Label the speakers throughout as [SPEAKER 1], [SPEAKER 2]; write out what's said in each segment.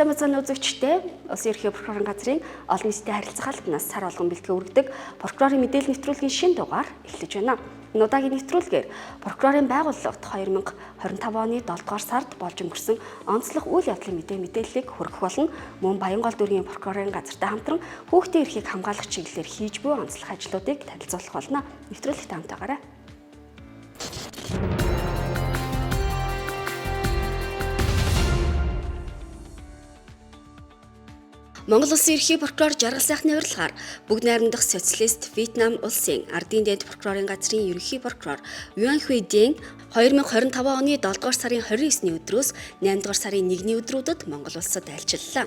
[SPEAKER 1] Сайн бацааны үзэгчдээ Улсын ерөнхий прокурорын газрын олон нийтийн харилцах албанаас сар болгон бэлтгэн өргөдөг прокурорын мэдээлэл нэвтрүүлгийн шинэ дугаар эхлэж байна. Энэ удаагийн нэвтрүүлгээр прокурорын байгууллагт 2025 оны 7 дугаар сард болж өнгөрсөн онцлог үйл явдлын мэдээллийг хүргэх болон мөн Баянгол дүүргийн прокурорын газартай хамтран хүүхдийн эрхийг хамгаалах чиглэлээр хийж буй онцлог ажлуудыг танилцуулах болно. Нэвтрүүлэгт хамтаагаарай. Монгол Улсын ерөнхий прокурор Жаргал сайхны урилгаар бүгд найрамдах социалист Вьетнам улсын ардын дэд прокурорын газрын ерөнхий прокурор Юан Хуй Дэн 2025 оны 7 дугаар сарын 29-ний өдрөөс 8 дугаар сарын 1-ний өдрүүдэд Монгол улсад айлчиллаа.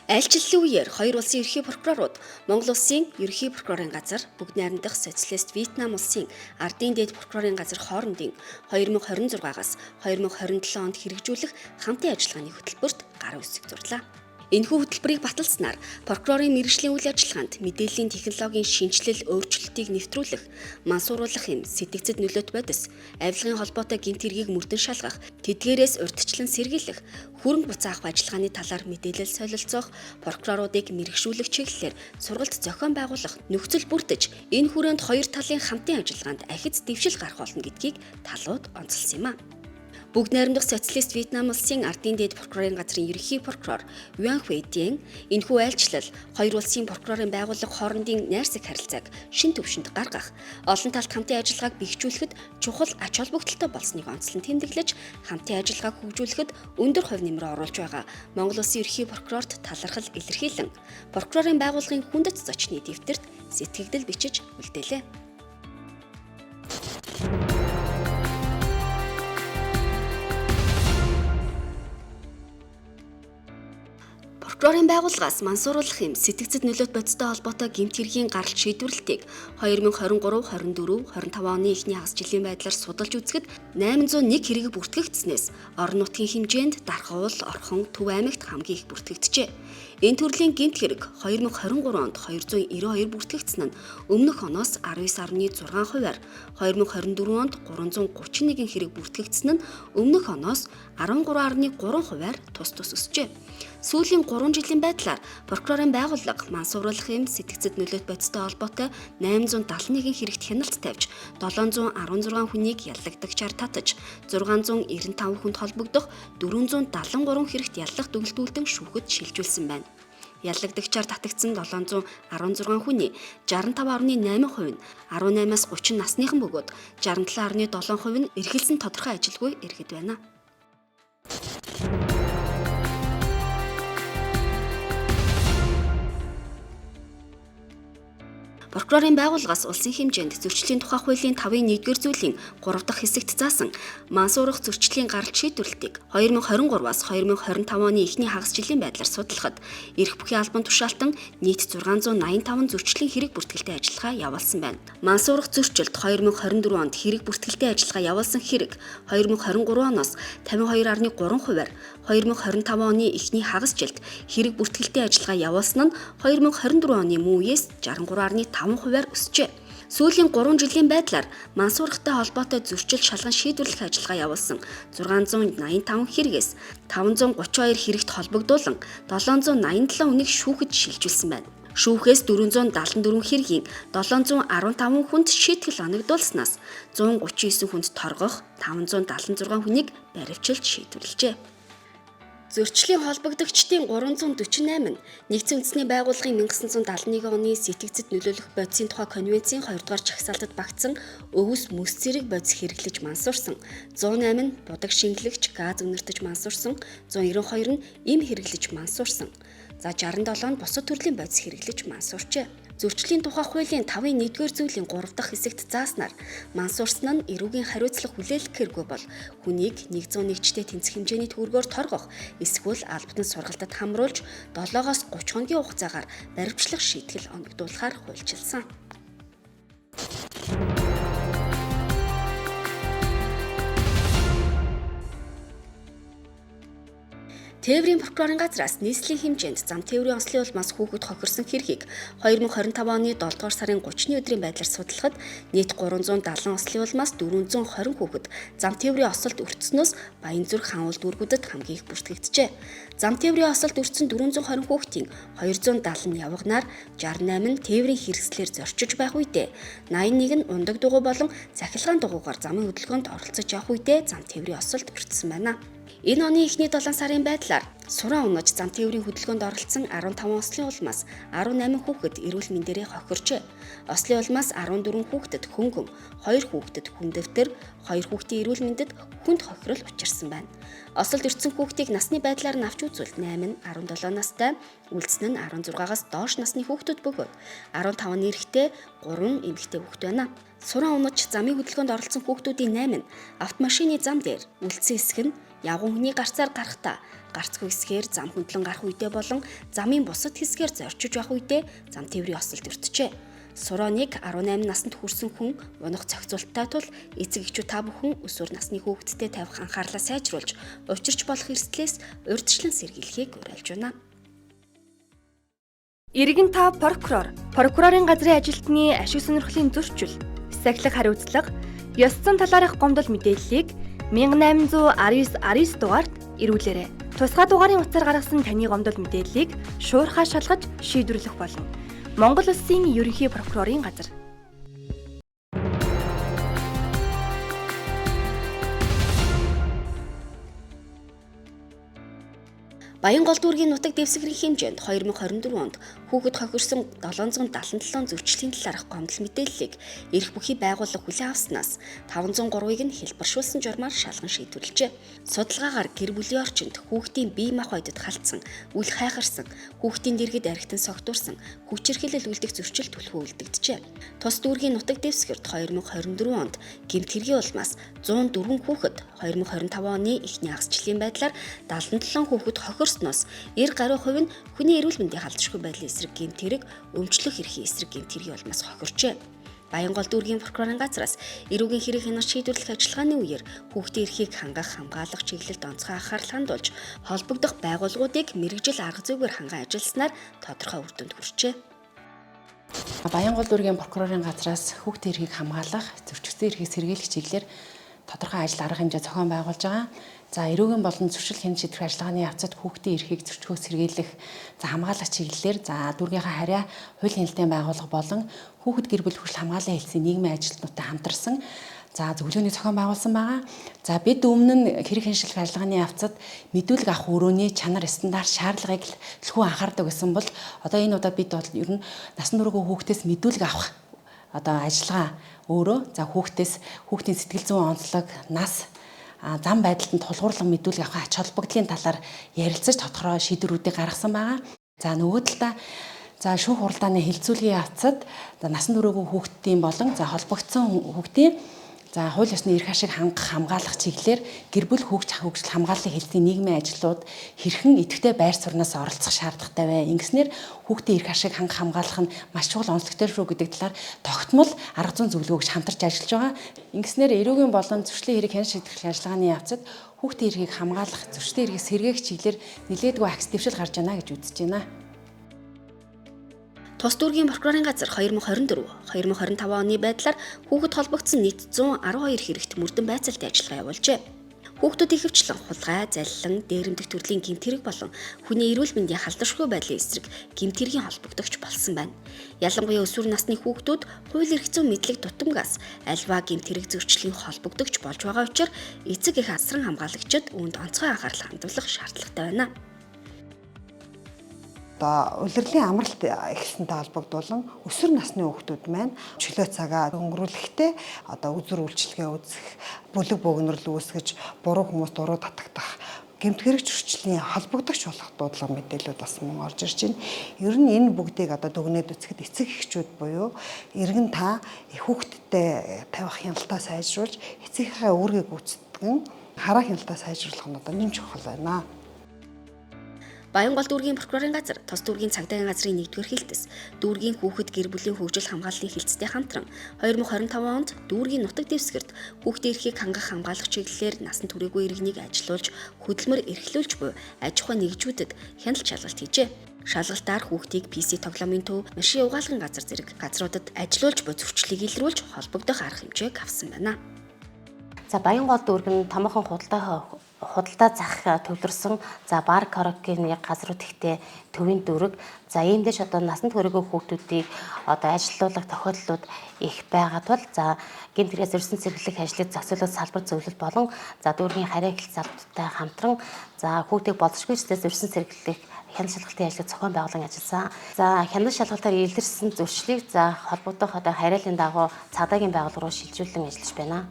[SPEAKER 1] Айлчлалын үеэр хоёр улсын ерөнхий прокурорууд Монгол улсын ерөнхий прокурорын газар бүгд найрамдах социалист Вьетнам улсын ардын дэд прокурорын газар хоорондын 2026-аас 2027 онд хэрэгжүүлэх хамтын ажиллагааны хөтөлбөрт гар үсэг зурлаа. Энэхүү хөтөлбөрийг баталснаар прокурорын мэргэжлийн үйл ажиллагаанд мэдээллийн технологийн шинжилэл өөрчлөлтийг нэвтрүүлэх, мансууруулах юм сэтгцэд нөлөөт бодис, авилгын холбоотой гэмт хэргийг мөрдөн шалгах, тэдгээрээс урьдчилан сэргийлэх, хөрөнгө буцаах ажиллагааны талаар мэдээлэл солилцоох, прокуроруудыг мэргэжүүлэх чиглэлээр сургалт зохион байгуулах нөхцөл бүрдэж, энэ хүрээнд хоёр талын хамтын ажиллагаанд ахиц дэвшил гарах болно гэдгийг талууд онцолсон юм а. Бүгд найрамдах социалист Вьетнам улсын ардын дэд прокурорын газрын ерөнхий прокурор Юан Хуй Дэн энэхүү айлчлал хоёр улсын прокурорын байгууллага хоорондын найрсаг харилцааг шин түвшинд гаргах, олон талт хамтын ажиллагааг бэхжүүлэхэд чухал ач холбогдолтой болсныг онцлон тэмдэглэж, хамтын ажиллагааг хөгжүүлэхэд өндөр хувь нэмрээ оруулж байгаа Монгол Улсын ерөнхий прокурорт талархал илэрхийлэн прокурорын байгууллагын хүндэт зочны дэвтэрт сэтгэгдэл бичиж үлдээлээ. Прокурорын байгууллагаас мансууруулах юм сэтгцэд нөлөөт бодистой холбоотой гэмт хэргийн гаралт шийдвэрлэлтийг 2023, 24, 25 оны эхний хагас жилийн байдлаар судалж үзэхэд 801 хэрэг бүртгэгдснээс орон нутгийн хэмжээнд Дархуул, Орхон, Төв аймагт хамгийн их бүртгэгджээ. Энэ төрлийн гэмт хэрэг 2023 онд 292 бүртгэгдсэн нь өмнөх оноос 19.6%-аар, 2024 онд 331 хэрэг бүртгэгдсэн нь өмнөх оноос 13.3%-аар тус өсжээ. Сүүлийн 3 жилийн байдлаар прокурорын байгууллага мансууруулах юм сэтгцэд нөлөөт бодистой холбоотой 871 хэрэгт хяналт тавьж, 716 хүнийг яллагдагчаар татаж, 695 хүнд холбогдох 473 хэрэгт яллах дүгнэлтүүлэн шүүхэд шилжүүлсэн байна. Яллагдагчаар татагдсан 716 хүний 65.8% нь 18-аас 30 насныхан бөгөөд 67.7% нь эрхэлсэн тодорхой ажилгүй иргэд байна. Прокурорын байгууллагаас улсын хэмжээнд зөрчлийн тухай хуулийн 5-1-р зүйлийн 3 дахь хэсэгт заасан мансуурах зөрчлийн гаралт шийдвэрлэлтийг 2023-аас 2025 оны эхний хагас жилийн байдлаар судлахад эрх бүхий албан тушаалтан нийт 685 зөрчлийн хэрэг бүртгэлтэй ажиллагаа явуулсан байна. Мансуурах зөрчилд 2024 онд хэрэг бүртгэлтэй ажиллагаа явуулсан хэрэг 2023 оноос 52.3%-аар, 2025 оны эхний хагас жилд хэрэг бүртгэлтэй ажиллагаа явуулсан нь 2024 оны мөн үеэс 63.5%-аар өсжээ. Сүүлийн 3 жилийн байдлаар мансуурахтай холбоотой зөрчил шалган шийдвэрлэх ажиллагаа явуулсан 685 хэрэгээс 532 хэрэгт холбогдуулан 787 хүнийг шүүхэд шилжүүлсэн байна. Шүүхээс 474 хэргийн 715 хүнд шийтгэл оногдуулснаас 139 хүнд торгох, 576 хүнийг баривчилж шийдвэрлэжээ. Зөрчлийн холбогдогчдын 348 нь Нэгдсэн үндэсний байгууллагын 1971 оны сэтгцэд нөлөөлөх бодисын тухай конвенцийн 2 дугаар жагсаалтад багтсан өвс мөс зэрэг бодис хэрэглэж мансуурсан, 108 нь будаг шингэлэгч газ үнэртэж мансуурсан, 192 нь эм хэрэглэж мансуурсан. За 67 нь бусад төрлийн бодис хэрэглэж мансуурчээ. Зөрчлийн тухай хуулийн 5-1-р зүйлийн 3 дахь хэсэгт зааснаар мансуурсан нь эрүүгийн хариуцлага хүлээлгэх хэрэггүй бол хүнийг 101-тэй тэнцэх хэмжээний төгрөгөөр торгох, эсвэл албатан сургалтад хамруулж 7-оос 30 хоногийн хугацаагаар баривчлах шийтгэл оногдуулахаар хуульчилсан. Тээврийн прокурорын газраас нийслэлийн хэмжээнд зам тээврийн онцлог улмаас хүүхэд хохирсон хэргийг 2025 оны 7 дугаар сарын 30-ны өдрийн байдлаар судлахад нийт 370 онцлог улмаас 420 хүүхэд зам тээврийн осолд өртснөөс Баянзүрх хаан дүүргүүдэд хамгийн их бүртгэгджээ. Зам тээврийн осолд өртсөн 420 хүүхдийн 270 нь явганаар 68 нь тээврийн хэрэгслээр зорчиж байх үедээ 81 нь ундаг дугуй болон цахилгаан дугуйгаар замын хөдөлгөөнд оролцож явах үедээ зам тээврийн осолд өртсөн байна. Энэ оны эхний 7 сарын байдлаар Сураа унаж зам тээврийн хөдөлгөөнд оролцсон 15 ослын улмаас 18 хүүхэд эрүүл мэндээрээ хохирчээ. Ослын улмаас 14 хүүхдэд хөнгөн, 2 хүүхдэд хүн дэвтэр, 2 хүүхдийн эрүүл мэндэд хүнд хохирол учирсан байна. Осолд өртсөн хүүхдийг насны байдлаар нь авч үзвэл 8 нь 17 настай, үлдсэн нь 16-аас доош насны хүүхдүүд бөгөөд 15 нь эрэгтэй, 3 эмэгтэй хүүхэд байна. Сураа унаж замын хөдөлгөөнд оролцсон хүүхдүүдийн 8 нь автомашины зам дээр, үлдсэн хэсэг нь явган хүний гарцаар гарахдаа гарцгүй хэсгээр зам хөндлөн гарах үедээ болон замын бусад хэсгээр зорчиж явах үедээ зам тээврийн осолд өртжээ. Сурааныг 18 наснд хүрсэн хүн унах зохицуулттай тул эцэг эхчүүд та бүхэн өсвөр насны хүүхэдтэй тавих анхаарлаа сайжруулж, учирч болох эрсдлээс урьдчилан сэргийлэхийг уриалж байна.
[SPEAKER 2] Иргэн та прокурор, прокурорын газрын ажилтны ашиг сонирхлын зөрчил, сахилах хариуцлага, ёс зүйн талаарх гомдол мэдээллийг 1819 дугаард ирүүлээрэй. Тусгай дугаарын утсаар гаргасан таны гомдол мэдээллийг шуурхаа шалгаж шийдвэрлэх болно. Монгол Улсын ерөнхий прокурорын газар.
[SPEAKER 1] Баянгол дүүргийн нутаг дэвсгэрийн хэмжээнд 2024 онд хүүхэд хохирсон 777 зөрчлийн талаарх гомдол мэдээллийг эрх бүхий байгууллага хүлээн авснаас 503-ыг нь хэлбэршүүлсэн журмаар шалган шийдвэрлэжээ. Судалгаагаар гэр бүлийн орчинд хүүхдийн бие махбодод халтсан, үл хайхарсан, хүүхдийн дэргэд архитан согтуурсан, хүчирхийлэл үлдэх зөрчил түлхүү үлдэгджээ. Тус дүүргийн нутаг дэвсгэрт 2024 онд гэмт хэргийн улмаас 104 хүүхэд 2025 оны эхний хагасчлалын байдлаар 77 хүүхэд хохирсноос 90 гаруй хувь нь хүний эрүүл мэндийн халдшгүй байдлын эсрэг гэмт хэрэг, өмчлөх эрхийн эсрэг гэмт хэргийн улмаас хохирчээ. Баянгол дүүргийн прокурорын газраас эрүүгийн хэрэг хянаж шийдвэрлэх ажиллагааны үеэр хүүхдийн эрхийг хангах, хамгаалах чиглэлд онцгой анхаарал хандуулж, холбогдох байгууллагуудыг мэрэгжил арга зүйгээр ханган ажилласнаар тодорхой үр дүнд хүрчээ.
[SPEAKER 3] Баянгол дүүргийн прокурорын газраас хүүхдийн эрхийг хамгаалах, зөрчигдсөн эрхийг сэргийлэх чиглэлээр тодорхой ажил арга хэмжээ зохион байгуулж байгаа. За эрүүгийн болон зөрчил хяналт шийдвэр ажиллагааны явцад хүүхдийн эрхийг зөрчигөө сэргийлэх, хамгаалах чиглэлээр дүүргийнхаа харьяа хууль хяналтын байгууллага болон хүүхэд гэр бүл хүртэл хамгааллын хэлтсийн нийгмийн ажилтнуудтай хамтарсан зөвлөгөөний зохион байгуулсан байгаа. За бид өмнө нь хэрэг хяншилт ажиллагааны явцад мэдүүлэг авах өрөөний чанар стандарт шаардлагыг төлхөө анхаардаг гэсэн бол одоо энэ удаа бид бол ер нь насан туршгүй хүүхдээс мэдүүлэг авах ажиллагаа өөрөө хүүхдийн сэтгэл зүйн онцлог, нас, зам байдалд нь тулгуурлан мэдүүлэг авах ач холбогдлын талаар ярилцаж тодорхой шийдвэрүүдийг гаргасан байгаа. За нөгөө талдаа шүүх хуралдааны хилцүүлгийн явцад насан туршгүй хүүхдийн болон холбогдсон хүүхдийн хууль ёсны эрх ашиг хамгаалах чиглэлээр гэр бүл хөгжил хамгааллын хэлтсийн нийгмийн ажлууд хэрхэн идэвхтэй байр сууриас оролцох шаардлагатай вэ? Ингэснээр хүүхдийн эрх ашиг хамгаалах нь маш чухал онцлогтой шүү гэдэг талаар тогтмол арга зүйн зөвлөгөө өгч хамтарч ажиллаж байгаа. Ингэснээр эрүүгийн болон зөрчлийн хэрэг хяналт шийдвэрлэх ажиллагааны явцад хүүхдийн эрхийг хамгаалах, зөрчлийн эрхийг сэргээх чиглэлээр нэлээдгүй акц дэвшил гарч байна гэж үзэж байна.
[SPEAKER 1] Тус дүүргийн прокурорын газар 2024-2025 оны байдлаар хүүхэд холбогдсон нийт 112 хэрэгт мөрдөн байцаалтын ажиллагаа явуулжээ. Хүүхдүүдийн хөвчлэн, хулгай, заллин, дээрэмдэх төрлийн гэмт хэрэг болон хүний эрүүл мэндийн халдваршгүй байдлын эсрэг гэмт хэргийн холбогдогч болсон байна. Ялангуяа өсвөр насны хүүхдүүд хууль эрх зүйн мэдлэг тутамгаас альва гэмт хэрэг зөрчлийн холбогдогч болж байгаа учраас эцэг эх асран хамгаалагчид үүнд онцгой анхаарал хандуулах шаардлагатай байна.
[SPEAKER 4] Улирлын амралт эхэлсэнтэй холбогдуулан өсвөр насны хүүхдүүд маань чөлөө цагаа өнгөрүүлэхдээ үзүр үйлчилгээ үзэх, бүлэг бөгнөрл үүсгэж, буруу хүмүүст дуруу татагдах, гэмт хэрэг зөрчлийн холбогдогч болох дуудлага мэдээлэлүүд бас мөн орж ирж байна. Ер нь энэ бүгдийг дүгнээд үзэхэд эцэг эхчүүд буюу иргэн та хүүхдтэй тавих хяналтаа сайжруулж, эцэгийнхээ үүргийг гүйцэтгэн хараа хяналтаа сайжруулах нь нэмж чухал байна.
[SPEAKER 1] Баянгол дүүргийн прокурорын газар, тос дүүргийн цагдаагийн газрын 1-р хилтэс, дүүргийн хүүхэд гэр бүлийн хөгжил хамгааллын хилцтэй хамтран 2025 онд дүүргийн нутаг дэвсгэрт хүүхдийн эрхийг хангах хамгаалах чиглэлээр насан туршаагүй иргэнийг ажилуулж, хөдөлмөр эрхлүүлж буй аж ахуй нэгжүүдэд хяналт шалгалт хийжээ. Шалгалтаар хүүхдийг PC тоглоомын төв, машин угаалгын газар зэрэг газруудад ажилуулж буй зөрчлийг илрүүлж холбогдох арга хэмжээг авсан байна.
[SPEAKER 3] За Баянгол дүүрэг нь томоохон худалдаа зах төвлөрсөн бар караокены газрууд ихтэй төвийн дүүрэг. За иймдээш одоо насанд хүрээгүй хүүхдүүдийг одоо ажилуулах тохиолдлууд их байгаа тул гэмт хэрэгээс өрсөн цэвэрлэх ажлыг зохицуулах салбар зөвлөлт болон дүүргийн харьяа хэлт залбартай хамтран хүүхдийг боловсргүй эцэс өрсөн цэвэрлэх хяналт шалгалтын ажлыг зохион байгуулан ажилласан. Хяналт шалгалтаар илэрсэн зөрчлийг холбогдох харьяалын дагуу цагдаагийн байгууллага руу шилжүүлэн ажиллаж байна.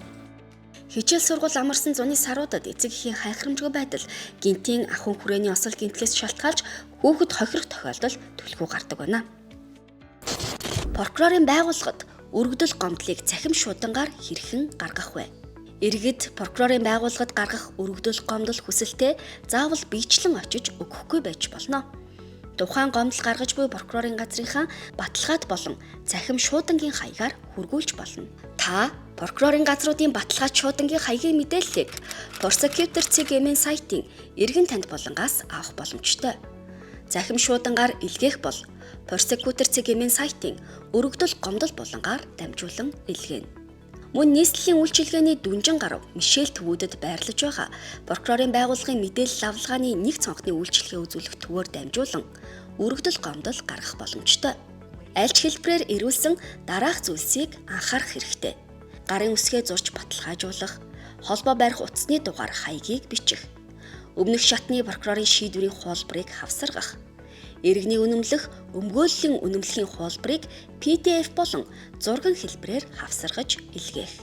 [SPEAKER 1] Хичээл сургууль амарсан зуны саруудад эцэг эхийн хайхрамжгүй байдал, гинтийн ахуйн хүрээний осол гинтлээс шалтгаалж хүүхэд хохирох тохиолдол түлхүү гардаг байна. Прокурорын байгууллагад өргөдөл гомдлыг цахим шуудангаар хэрхэн гаргах вэ? Иргэд прокурорын байгууллагад гаргах өргөдөл гомдол хүсэлтээ заавал биечлэн очиж өгөхгүй байж болно. Тухайн гомдол гаргаж буй прокурорын газрынхаа баталгаад болон цахим шуудангийн хаягаар хүргүүлж болно. Та прокурорын газруудын баталгаад шуудангийн хаягийн мэдээллийг Prosecutor CGM-ийн сайтын эргэн танд болонгаас авах боломжтой. Цахим шуудангаар илгээх бол Prosecutor CGM-ийн сайтын өргөдөл гомдол болонгаар дамжуулан илгээнэ. Мөн нийслэлийн үйлчилгээний дүнжин гарав Мишель төвүүдэд байрлаж байгаа прокурорын байгууллагын мэдээлэл авалгааны нэг цонхны үйлчилгээ үзүүлэх төвөөр дамжуулан өргөдөл гомдол гаргах боломжтой. Аль ч хэлбэрээр ирүүлсэн дараах зүйлсийг анхаарах хэрэгтэй. Гарын үсгээ зурж баталгаажуулах, холбоо барих утасны дугаар хаягийг бичих, өмнөх шатны прокурорын шийдвэрийн хуулбарыг хавсаргах, иргэний үнэмлэх, өмгөөллийн үнэмлэхийн хуулбарыг PDF болон зурган хэлбэрээр хавсаргаж илгээх.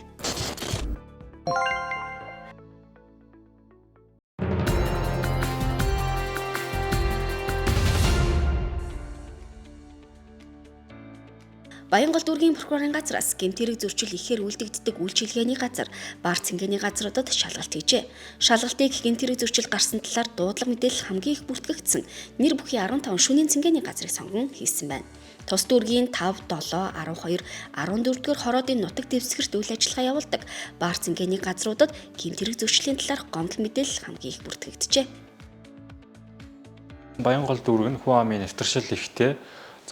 [SPEAKER 1] Баянгол дүүргийн прокурорын газраас гэмт хэрэг зөрчил ихээр үлдэгддэг үйлчилгээний газар, бар цэнгэний газруудад шалгалт хийжээ. Шалгалтыг гэмт хэрэг зөрчил гарсан талаар дуудлага мэдээлэл хамгийн их бүртгэгдсэн нэр бүхий 15 шөнийн цэнгэний газрыг сонгон хийсэн байна. Тус дүүргийн 5, 7, 12, 14-р хороодын нутаг дэвсгэрт үйл ажиллагаа явуулдаг бар цэнгэний газруудад гэмт хэрэг зөрчлийн талаар гомдол мэдээлэл хамгийн их бүртгэгджээ.
[SPEAKER 5] Баянгол дүүрэг нь хүн амын нэвтэршил ихтэй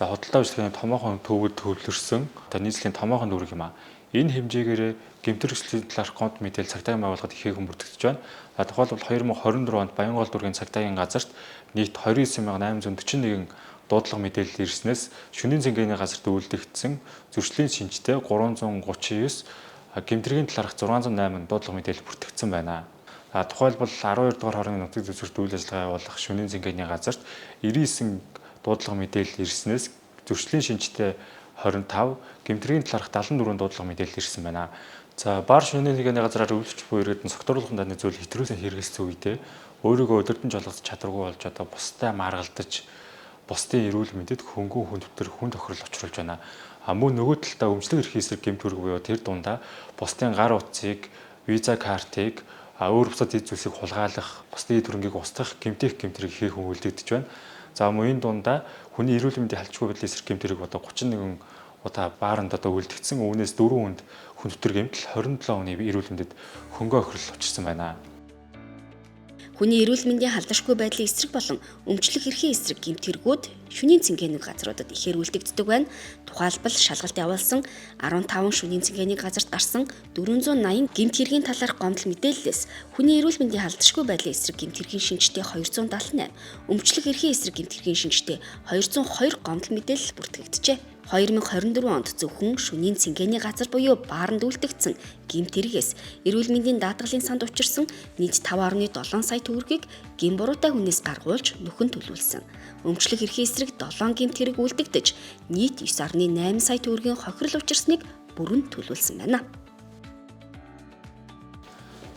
[SPEAKER 5] худалдаа үйлчлэгийн томоохон төвөд төвлөрсөн нийслэлийн томоохон дүүрэг юм аа. Энэ хэмжээгээр гэмтэрэгчлийн талаарх гомдол мэдээлэл цагдаагийн байгууллагад ихээхэн бүртгэж байна. Тухайлбал 2024 онд Баянгол дүүргийн цагдаагийн газарт нийт 29841 дуудлага мэдээлэл ирснээс шөнийн цэнгэний газарт үйлдэгдсэн зөрчлийн шинжтэй 339, гэмтэргийн талаарх 608 дуудлага мэдээлэл бүртгэгдсэн байна. Тухайлбал 12 дугаар хорын нутаг дэвсгэрт үйл ажиллагаа явуулах шөнийн цэнгэний газарт 99 дуудлага мэдээлэл ирснээс зөрчлийн шинжтэй 25, гэмтэргийн талаарх 74 дуудлага мэдээлэл ирсэн байна. Бар шөнийн цэнгэний газраар өвлөвч буй иргэд нь согтууруулгын дааны зүйл хэтрүүлэн хэрэгэлсэн үедээ өөрийгөө өдөртөн жолоос чадваргүй болж бусдаа маргалдаж, бусдын эрүүл мэндэд хөнгөн хүндэвтэр хүн тохирол учруулж байна. Мөн нөгөө талдаа өмчлөг эрхийн эсрэг гэмт хэрэг буюу тэр дундаа бусдын гар утсыг, виза картыг, өөр бусад эд зүйлсийг хулгайлах, бусдын эд хөрөнгийг устгах гэмтэх гэмтрийг хийх хүн үлдэгдэж байна. Мөн энэ дундаа хүний эрүүл мэндийн халдшгүй байдлын эсрэг гэмт хэрэг 31 удаа бааранд үлдэгдсэн. Үүнээс 4 хүнд хүндэвтэр гэмтэл 27 хүний эрүүл мэндэд хөнгөн охирол учирсан байна.
[SPEAKER 1] Хүний эрүүл мэндийн халдшгүй байдлын эсрэг болон өмчлөх эрхийн эсрэг гэмт хэрэгүүд шөнийн цэнгэний газруудад ихээр үлдэгддэг байна. Тухайлбал шалгалт явуулсан 15 шөнийн цэнгэний газарт гарсан 480 гэмт хэргийн талаарх гомдол мэдээллээс хүний эрүүл мэндийн халдшгүй байдлын эсрэг гэмт хэргийн шинжтэй 278, өмчлөх эрхийн эсрэг гэмт хэргийн шинжтэй 202 гомдол мэдээлэл бүртгэгджээ. 2024 онд зөвхөн шөнийн цэнгэний газар буюу бааранд үлдэгдсэн гэмт хэрэгээс эрүүл мэндийн даатгалын санд учирсан нийт 5.7 сая төгрөгийг гин буруутай хүнээс гаргуулж нөхөн төлүүлсэн. Өмчлөх эрхийн эсрэг 7 гэмт хэрэг үлдэгдэж нийт 9.8 сая төгрөгийн хохирол учирсныг бүрэн төлүүлсэн байна.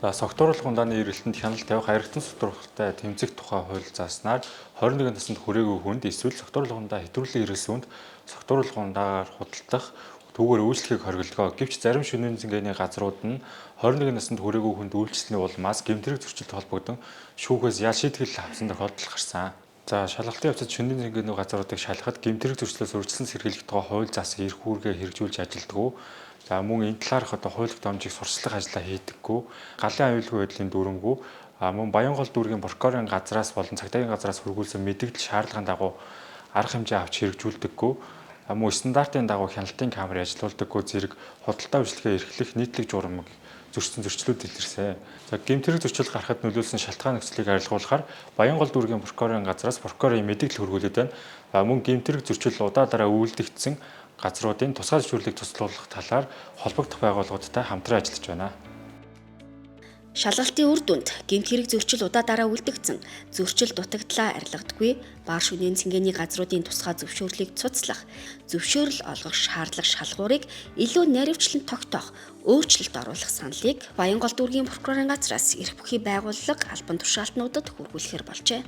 [SPEAKER 5] Согтууруулгын дааны эргэлтэнд хяналт тавих харигдсан согтууруулгатай тэмцэх тухай хууль зааснаар 21 наснд хүрээгүй хүнд эсвэл согтууруулгандаа хэтрүүлэн ирсэн хүнд согтууруулгандаар худалдах түүгээр үйлчлэхийг хориглогоо. Гэвч зарим шөнийн цэнгэний газрууд нь 21 наснд хүрээгүй хүнд үйлчлэлийн улмаас гэмт хэрэг зөрчилд холбогдсон шүүхээс ял шийтгэл авсан тохиолдол гарсан. За шалгалтын явцад шөнийн цэнгэний газруудыг шалгахад гэмтрэг зөрчлөөс урьдчилан сэргийлэх тухай хууль засаг эрх үүргээ хэрэгжүүлж ажилладаг. За мөн энэ талаарх хууль дамжийг сурчлах ажиллаа хийдэггүй. Галын аюулгүй байдлын дүрмгүй мөн Баянгол дүүргийн прокурорын газраас болон цагдаагийн газраас хүргүүлсэн мэдээлэл шаардлагын дагуу арга хэмжээ авч хэрэгжүүлдэггүй. Мөн стандартын дагуу хяналтын камер ажилуулдаггүй зэрэг худалдаа үйлчлэгээ эрхлэх нийтлэг журмыг зөрчсөн зөрчлүүд илэрсэн. За гэмтрэг зөрчил гарахад нөлөөлсөн шалтгаан нөхцөлийг арилгуулахаар Баянгол дүүргийн прокурорын газраас прокурорын мэдээлэл хүргүүлээд байна. Мөн гэмтрэг зөрчил удаа дараа үйлдэгдсэн газруудын тусгай зөвшөөрлийг туслуулах талаар холбогдох байгууллагуудтай хамтран ажиллаж байна.
[SPEAKER 1] Шалгалтын үр дүнд гэмт хэрэг зөрчил удаа дараа үлдэгдсэн, зөрчил дутагдлаа арилгадаггүй, баар шөнийн цэнгэний газруудын тусгай зөвшөөрлийг цуцлах, зөвшөөрөл олгох шаардлага шалгуурыг илүү наривчлан тогтоох, өөрчлөлт оруулах саналыг Баянгол дүүргийн прокурорын газраас эрх бүхий байгууллага албан тушаалтнуудад хүргүүлэхээр болжээ.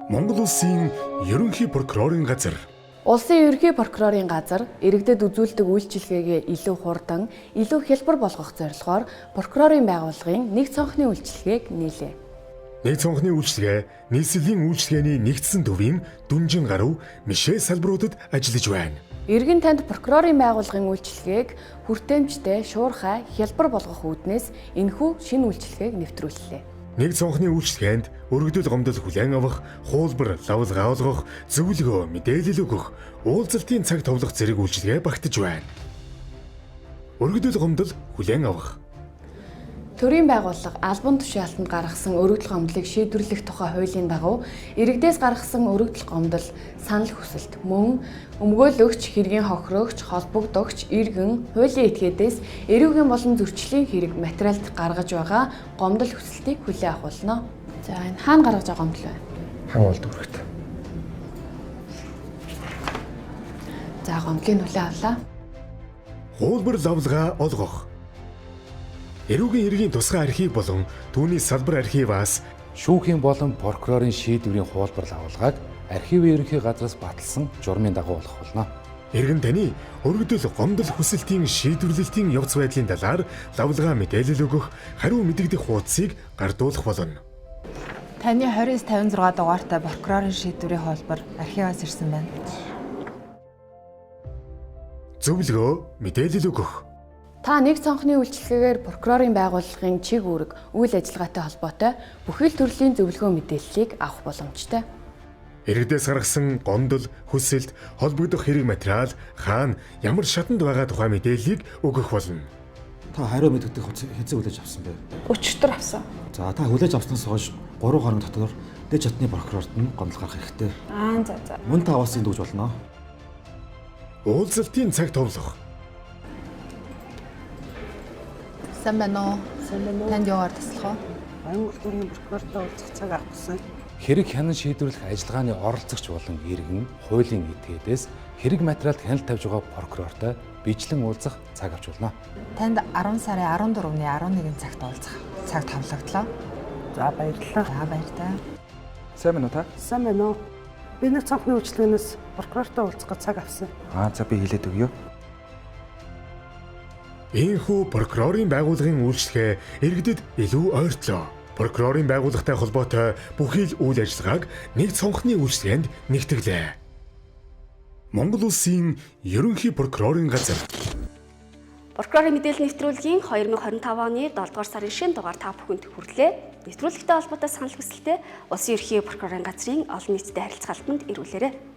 [SPEAKER 6] Монгол Улсын ерөнхий прокурорын газар.
[SPEAKER 3] Улсын ерөнхий прокурорын газар иргэдэд үзүүлдэг үйлчилгээгээ илүү хурдан, илүү хялбар болгох зорилгоор прокурорын байгууллагын нэг цонхны үйлчилгээг нийлээ.
[SPEAKER 6] Нэг цонхны үйлчилгээ нийслэлийн үйлчилгээний нэгдсэн төвийн дүнжин гаруй мишээ салбаруудад ажиллаж байна.
[SPEAKER 3] Иргэн танд прокурорын байгууллагын үйлчилгээг хүртээмжтэй, шуурхай, хялбар болгох үүднээс энэхүү шинэ үйлчилгээг нэвтрүүллээ.
[SPEAKER 6] Нэг цонхны үйлчилгээнд өргөдөл гомдол хүлээн авах, хуулбар, лавлгаа олгох, зөвлөгөө, мэдээлэл өгөх, уулзалтын цаг товлох зэрэг үйлчилгээ багтаж байна. Өргөдөл гомдол хүлээн авах.
[SPEAKER 3] Төрийн байгууллага албан тушаалтанд гаргасан өргөдөл гомдлыг шийдвэрлэх тухай хуулийн дагуу иргэдээс гаргасан өргөдөл гомдол, санал хүсэлт, мөн өмгөөлөгч, хэргийн хохирогч, холбогдогч, иргэн, хуулийн этгээдээс эрүүгийн болон зөрчлийн хэрэг материалд гаргаж байгаа гомдол хүсэлтийг хүлээн авахулна. За энэ хаана гаргаж байгаа гомдол вэ?
[SPEAKER 6] Хангуул дүүрэгт.
[SPEAKER 3] За гомдлыг хүлээн авлаа.
[SPEAKER 6] Хуулбар, лавлгаа олгох. Эрүүгийн хэргийн тусгай архив болон түүний салбар архиваас
[SPEAKER 7] шүүхийн болон прокурорын шийдвэрийн хуулбар агуулгыг архивын ерөнхий газраас баталсан журмын дагуу олох болно.
[SPEAKER 6] иргэн таны өргөдөл гомдол хүсэлтийн шийдвэрлэлтийн явц байдлын талаар лавлгаа мэдээлэл өгөх, хариу мэдэгдэх хуудсыг гардуулах болно.
[SPEAKER 8] Таны 20-56 дугаартай прокурорын шийдвэрийн хуулбар архиваас ирсэн байна.
[SPEAKER 6] Зөвлөгөө, мэдээлэл өгөх.
[SPEAKER 3] Та нэг цонхны үйлчилгээгээр прокурорын байгууллагын чиг үүрэг, үйл ажиллагаатай холбоотой бүхэл төрлийн зөвлөгөө мэдээллийг авах боломжтой.
[SPEAKER 6] Иргэдээс гаргасан гомдол, хүсэлт, холбогдох хэрэг материал хаана ямар шатанд байгаа тухай мэдээллийг өгөх болно.
[SPEAKER 9] Та хариу мэдэгдэх хэзээ хүлээж авсан бэ?
[SPEAKER 2] 34 авсан.
[SPEAKER 9] За та хүлээж авснаас хойш 3 хоног дотор дэд чатны прокурорт нь гомдол гаргах хэрэгтэй.
[SPEAKER 2] За.
[SPEAKER 9] Мөн та аваас энд өгж болно.
[SPEAKER 6] Уулзалтын цаг товлох.
[SPEAKER 8] Сайн байна уу? Танд юугаар туслах вэ?
[SPEAKER 10] Баянгол дүүргийн прокурортой уулзах цаг авах гэсэн.
[SPEAKER 7] Хэрэг хянан шийдвэрлэх ажиллагааны оролцогч болон иргэн хуулийн этгээдээс хэрэг материалд хяналт тавьж байгаа прокурортой бичлэн уулзах цаг авч болно.
[SPEAKER 8] Танд 10 сарын 14-ний 11 цагт уулзах цаг товлогдлоо.
[SPEAKER 10] За баярлалаа.
[SPEAKER 8] За баярлалаа.
[SPEAKER 7] Сайн байна уу та?
[SPEAKER 10] Сайн байна уу? Би нэг цонхны үйлчлэгнээс прокурортой уулзах цаг авсан.
[SPEAKER 7] За би хэлээд өгье.
[SPEAKER 6] Ийхүү прокурорын байгууллагын үйлчлэгээ иргэдэд илүү ойртлоо. Прокурорын байгууллагатай холбоотой бүхий л үйл ажиллагааг нэг цонхны үйлчлэгэнд нэгтгэлээ. Монгол Улсын ерөнхий прокурорын газар.
[SPEAKER 1] Прокурорын мэдээлэл нэвтрүүлгийн 2025 оны 7 дугаар сарын 9 дугаар та бүхэнд хүргэлээ. Нэвтрүүлэгтэй холбоотой санал хүсэлтээ Улсын ерөнхий прокурорын газрын олон нийтэд харилцаалтанд ирүүлээрэй.